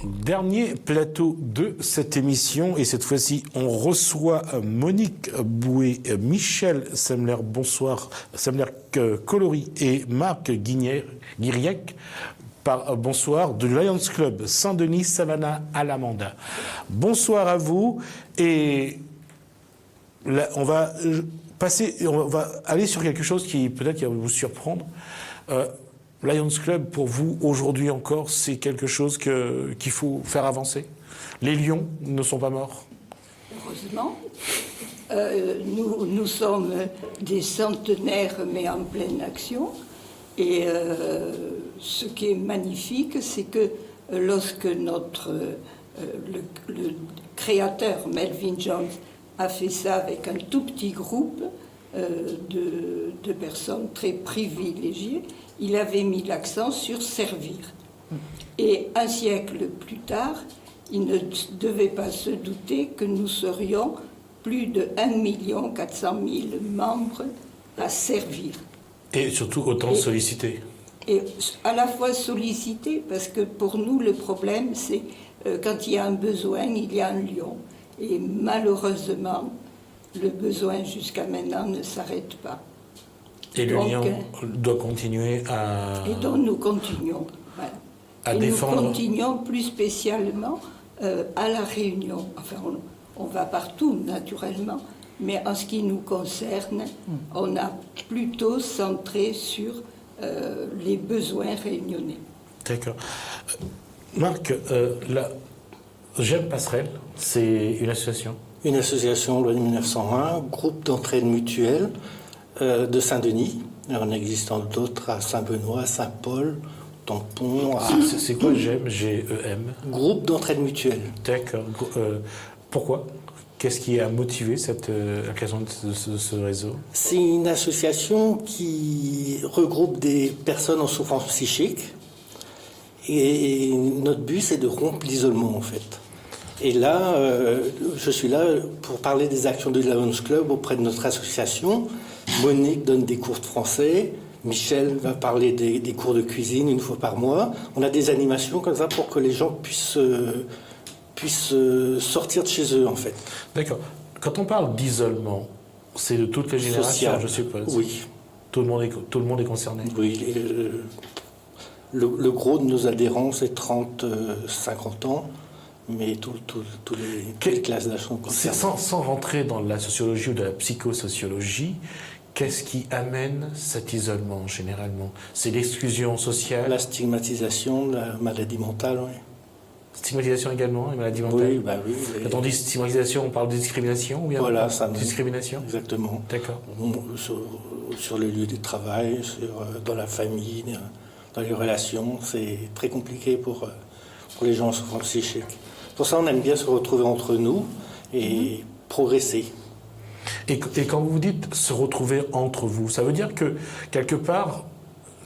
Dernier plateau de cette émission, et cette fois-ci, on reçoit Monique Boué, Michel Semler, bonsoir, Semler-Colory et Marc Guiriec, bonsoir, du Lions Club Saint-Denis, Savannah, Alamanda. Bonsoir à vous, et là, on va aller sur quelque chose qui peut-être va vous surprendre. Lions Club, pour vous, aujourd'hui encore, c'est quelque chose qu'il faut faire avancer? Les lions ne sont pas morts? Heureusement. Nous sommes des centenaires, mais en pleine action. Et ce qui est magnifique, c'est que lorsque le créateur, Melvin Jones, a fait ça avec un tout petit groupe de personnes très privilégiées, il avait mis l'accent sur servir. Et un siècle plus tard, il ne devait pas se douter que nous serions plus de 1 400 000 membres à servir. Et surtout autant sollicités. Et à la fois sollicités, parce que pour nous, le problème, c'est quand il y a un besoin, il y a un lion. Et malheureusement, le besoin jusqu'à maintenant ne s'arrête pas. Et le lion doit continuer à... Et donc nous continuons. Voilà. À défendre... Nous continuons plus spécialement à La Réunion. Enfin, on va partout, naturellement. Mais en ce qui nous concerne, on a plutôt centré sur les besoins réunionnais. D'accord. Marc, J'aime Passerelle, c'est une association? Une association loi de 1901, groupe d'entraide mutuelle de Saint-Denis. Il en existe d'autres à Saint-Benoît, Saint-Paul, Tampon. C'est quoi GEM, G-E-M? Groupe d'entraide mutuelle. D'accord. Pourquoi? Qu'est-ce qui a motivé la création de ce réseau? C'est une association qui regroupe des personnes en souffrance psychique. Et notre but, c'est de rompre l'isolement, en fait. Et là, je suis là pour parler des actions du Lions Club auprès de notre association. Monique donne des cours de français. Michel va parler des cours de cuisine une fois par mois. On a des animations comme ça pour que les gens puissent sortir de chez eux, en fait. D'accord. Quand on parle d'isolement, c'est de toutes les générations, je suppose. Oui. Tout le monde est concerné. Oui. Le gros de nos adhérents, c'est 30-50 ans. Mais toutes les classes d'âge sont concernées. Sans rentrer dans la sociologie ou de la psychosociologie, qu'est-ce qui amène cet isolement généralement? C'est l'exclusion sociale? La stigmatisation, la maladie mentale, oui. Stigmatisation également, et maladie mentale? Oui. Quand on dit stigmatisation, on parle de discrimination ou bien voilà, ça discrimination? Exactement. D'accord. Sur le lieu de travail, dans la famille, dans les relations, c'est très compliqué pour les gens en souffrance psychique. Pour ça, on aime bien se retrouver entre nous et progresser. Et quand vous dites se retrouver entre vous, ça veut dire que, quelque part,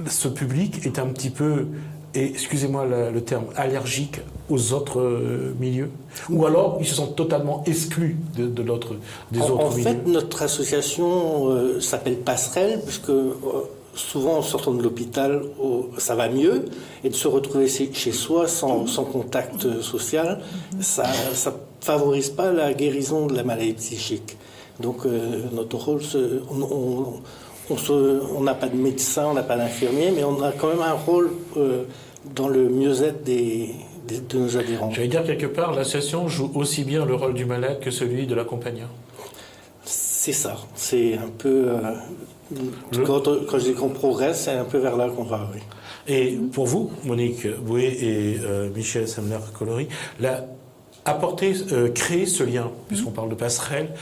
ce public est un petit peu, excusez-moi le terme, allergique aux autres milieux? Ou alors, ils se sentent totalement exclus des autres milieux? En fait, notre association s'appelle Passerelle, puisque... souvent, en sortant de l'hôpital, ça va mieux, et de se retrouver chez soi sans contact social, ça favorise pas la guérison de la maladie psychique. Donc, notre rôle, on n'a pas de médecin, on n'a pas d'infirmier, mais on a quand même un rôle dans le mieux-être de nos adhérents. J'allais dire, quelque part, l'association joue aussi bien le rôle du malade que celui de l'accompagnant. C'est ça, c'est un peu... Quand je dis qu'on progresse, c'est un peu vers là qu'on va, oui. Et pour vous, Monique Boué et Michel Semler-Colory, créer ce lien, puisqu'on parle de passerelle,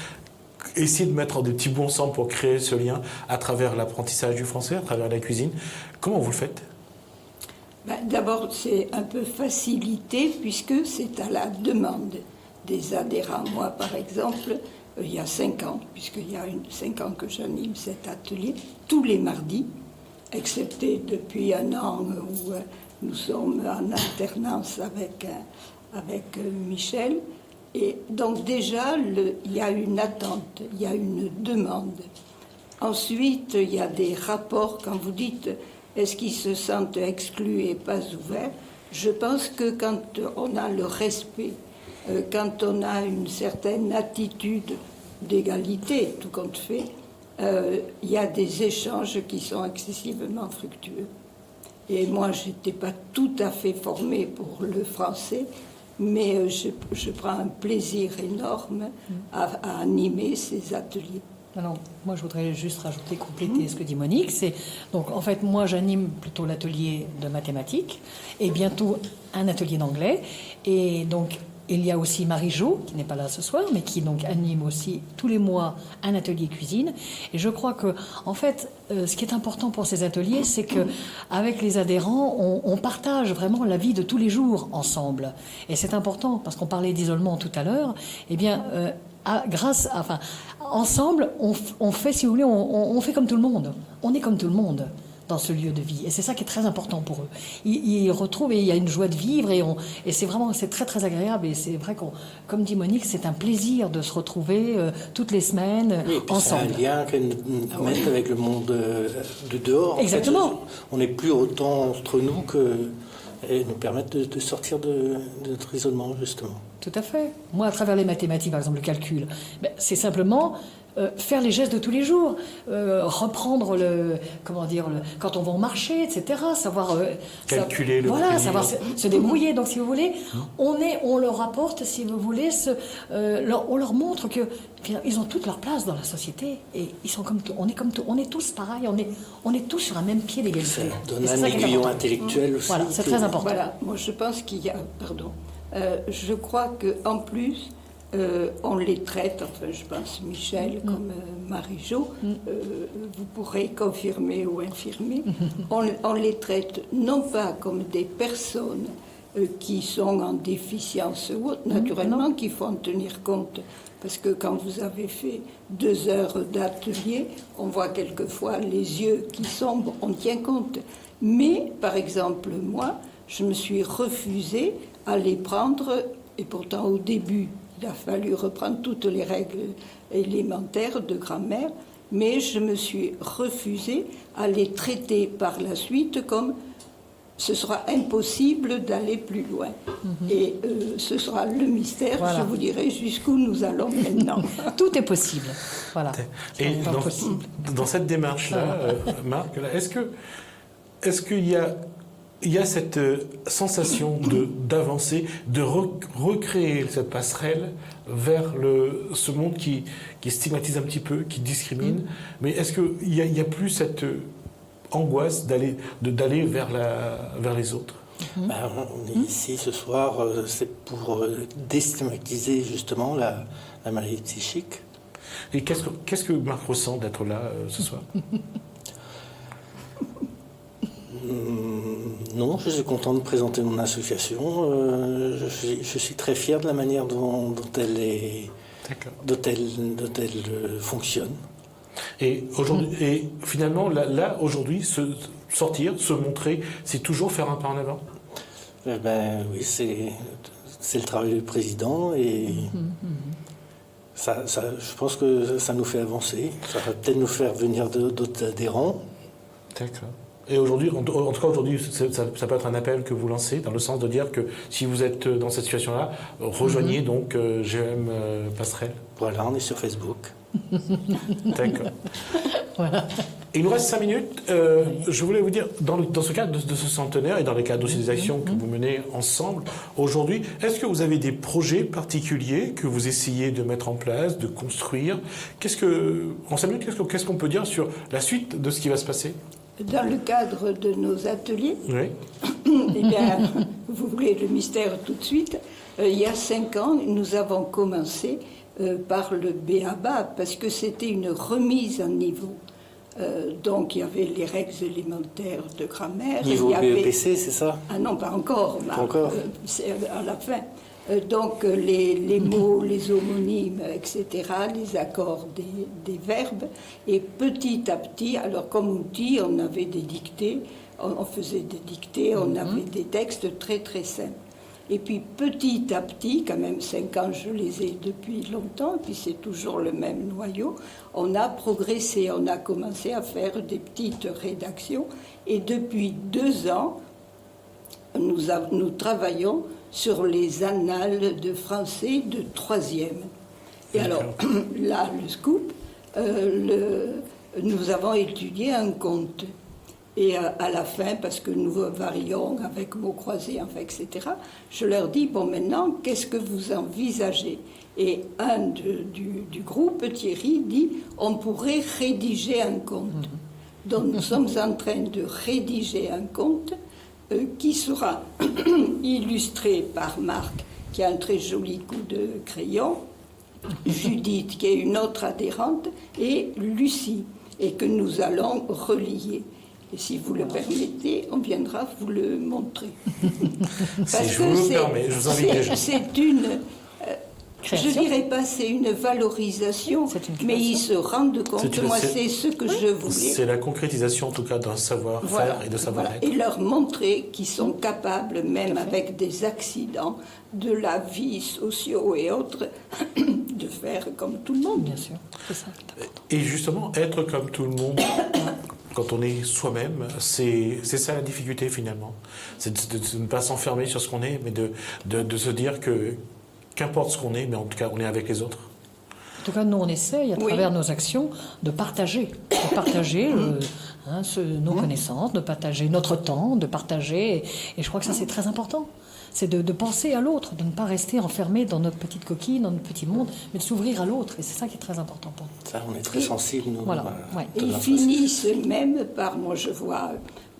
essayer de mettre des petits bouts ensemble pour créer ce lien à travers l'apprentissage du français, à travers la cuisine, comment vous le faites? D'abord, c'est un peu facilité, puisque c'est à la demande des adhérents. Moi, par exemple... il y a 5 ans, puisqu'il y a 5 ans que j'anime cet atelier, tous les mardis, excepté depuis 1 an où nous sommes en alternance avec Michel. Et donc déjà, il y a une attente, il y a une demande. Ensuite, il y a des rapports, quand vous dites est-ce qu'ils se sentent exclus et pas ouverts, Je pense que quand on a le respect, quand on a une certaine attitude d'égalité, tout compte fait, il y a des échanges qui sont excessivement fructueux. Et moi, je n'étais pas tout à fait formée pour le français, mais je prends un plaisir énorme à animer ces ateliers. Alors, moi, je voudrais juste rajouter, compléter ce que dit Monique. Donc, en fait, moi, j'anime plutôt l'atelier de mathématiques et bientôt un atelier d'anglais. Et donc, il y a aussi Marie-Jo, qui n'est pas là ce soir, mais qui donc anime aussi tous les mois un atelier cuisine. Et je crois que, en fait, ce qui est important pour ces ateliers, c'est que avec les adhérents, on partage vraiment la vie de tous les jours ensemble. Et c'est important parce qu'on parlait d'isolement tout à l'heure. Eh bien, ensemble, on fait, si vous voulez, on fait comme tout le monde. On est comme tout le monde dans ce lieu de vie. Et c'est ça qui est très important pour eux. Ils retrouvent, et il y a une joie de vivre, et c'est très très agréable. Et c'est vrai comme dit Monique, c'est un plaisir de se retrouver toutes les semaines ensemble. C'est un lien qu'elle nous met avec le monde de dehors. Exactement. En fait, on n'est plus autant entre nous et nous permettent de sortir de notre isolement, justement. Tout à fait. Moi, à travers les mathématiques, par exemple, le calcul, c'est simplement faire les gestes de tous les jours, reprendre quand on va au marché, etc. Savoir calculer le prix. Savoir se débrouiller. Donc, si vous voulez, on leur apporte, si vous voulez, on leur montre que ils ont toute leur place dans la société et ils sont comme tout. On est tous pareils. On est tous sur un même pied d'égalité. Ça donne un aiguillon intellectuel aussi. Voilà, c'est très important. Voilà, moi je pense qu'il y a, je crois qu'en plus, on les traite, enfin je pense Michel comme Marie-Jo, vous pourrez confirmer ou infirmer, on les traite non pas comme des personnes qui sont en déficience ou autre, naturellement qu'il faut en tenir compte, parce que quand vous avez fait 2 heures d'atelier, on voit quelquefois les yeux qui sombrent, on tient compte. Mais, par exemple, moi, je me suis refusée à les prendre, et pourtant au début, il a fallu reprendre toutes les règles élémentaires de grammaire, mais je me suis refusée à les traiter par la suite comme ce sera impossible d'aller plus loin. Et ce sera le mystère, je vous dirai jusqu'où nous allons maintenant. Tout est possible. Voilà. Et dans cette démarche-là, Marc, est-ce qu'il y a cette sensation d'avancer, de recréer cette passerelle vers ce monde qui stigmatise un petit peu, qui discrimine, mais est-ce qu'il n'y a plus cette angoisse d'aller vers les autres? On est ici ce soir, c'est pour déstigmatiser justement la maladie psychique. Et qu'est-ce que Marc ressent d'être là ce soir? Non, je suis content de présenter mon association. Je suis très fier de la manière dont elle fonctionne. Et finalement, là aujourd'hui, sortir, se montrer, c'est toujours faire un pas en avant? Oui, c'est le travail du président et je pense que ça nous fait avancer. Ça va peut-être nous faire venir d'autres adhérents. D'accord. Et aujourd'hui, en tout cas aujourd'hui, ça peut être un appel que vous lancez dans le sens de dire que si vous êtes dans cette situation-là, rejoignez donc GEM Passerelle. Voilà, on est sur Facebook. D'accord. Voilà. Il nous reste 5 minutes. Je voulais vous dire, dans ce cadre de ce centenaire et dans les cadres aussi des actions que vous menez ensemble aujourd'hui, est-ce que vous avez des projets particuliers que vous essayez de mettre en place, de construire? En 5 minutes, qu'est-ce qu'on peut dire sur la suite de ce qui va se passer? Dans le cadre de nos ateliers, oui. Eh bien, vous voulez le mystère tout de suite. Il y a 5 ans, nous avons commencé par le B.A.B.A. parce que c'était une remise en niveau. Donc il y avait les règles élémentaires de grammaire. Niveau BEPC, c'est ça? Ah non, pas encore. Pas encore. C'est à la fin. Donc les mots, les homonymes, etc., les accords des verbes. Et petit à petit, alors comme outil, on avait des dictées, on faisait des dictées, on avait des textes très très simples. Et puis petit à petit, quand même 5 ans, je les ai depuis longtemps, puis c'est toujours le même noyau, on a progressé, on a commencé à faire des petites rédactions. Et depuis 2 ans, nous travaillons sur les annales de français de 3e. Et alors, là, le scoop, nous avons étudié un conte. Et à la fin, parce que nous varions avec mots croisés, enfin, etc., je leur dis, bon, maintenant, qu'est-ce que vous envisagez? Et un du groupe, Thierry, dit, on pourrait rédiger un conte. Donc nous sommes en train de rédiger un conte qui sera illustré par Marc, qui a un très joli coup de crayon, Judith, qui est une autre adhérente, et Lucie, et que nous allons relier. Et si vous le permettez, on viendra vous le montrer. Si je vous le permets, je vous invite déjà. C'est une... Création. Je dirais pas c'est une valorisation, mais ils se rendent compte. Moi, c'est ce que je voulais. C'est la concrétisation, en tout cas, d'un savoir-faire et de savoir-être. Et leur montrer qu'ils sont capables, même avec des accidents de la vie, sociaux et autres, de faire comme tout le monde. Bien sûr, c'est ça qui est important. Et justement, être comme tout le monde, quand on est soi-même, c'est ça la difficulté finalement. C'est de ne pas s'enfermer sur ce qu'on est, mais de se dire que qu'importe ce qu'on est, mais en tout cas, on est avec les autres. En tout cas, nous, on essaye, à travers nos actions, de partager. De partager nos connaissances, de partager notre temps, de partager... Et je crois que ça, c'est très important. C'est de penser à l'autre, de ne pas rester enfermé dans notre petite coquille, dans notre petit monde, mais de s'ouvrir à l'autre. Et c'est ça qui est très important pour nous. Ça, on est très sensibles, nous. Voilà, ouais. Et ils finissent même par, moi je vois,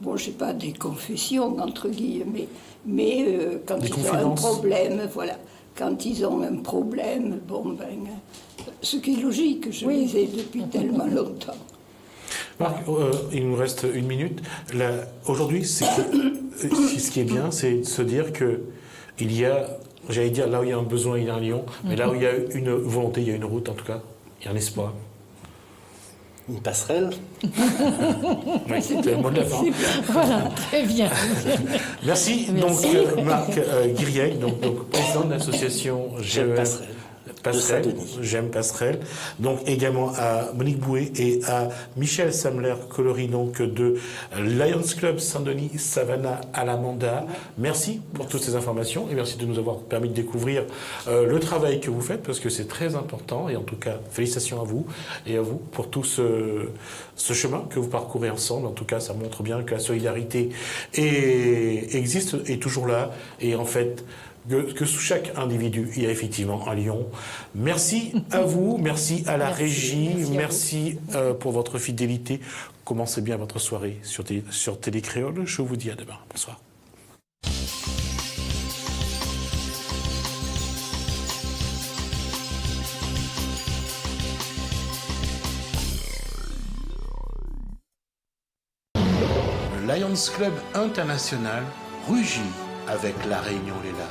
bon, je n'ai pas des confessions, entre guillemets, mais quand Des ils ont un problème, voilà, quand ils ont un problème, bon, ben, ce qui est logique, je les ai depuis tellement longtemps. Marc, il nous reste 1 minute. Aujourd'hui, ce qui est bien, c'est de se dire que il y a, j'allais dire, là où il y a un besoin, il y a un lion, mais là où il y a une volonté, il y a une route, en tout cas, il y a un espoir. Une passerelle. Oui, c'était le mot de la fin. Voilà, très bien. Merci. Merci. Donc, Marc Guiriec, donc président de l'association J'aime Passerelle. J'aime Passerelle. Donc également à Monique Bouet et à Michel Samler-Colory, donc de Lions Club Saint-Denis Savannah à la Manda. Merci pour toutes ces informations et merci de nous avoir permis de découvrir le travail que vous faites parce que c'est très important et en tout cas félicitations à vous et à vous pour tout ce chemin que vous parcourez ensemble. En tout cas, ça montre bien que la solidarité existe, est toujours là et en fait que sous chaque individu, il y a effectivement un lion. Merci à vous, merci à la régie, merci pour votre fidélité. Commencez bien votre soirée sur Télé Créole. Je vous dis à demain. Bonsoir. Le Lions Club International rugit avec La Réunion Léla.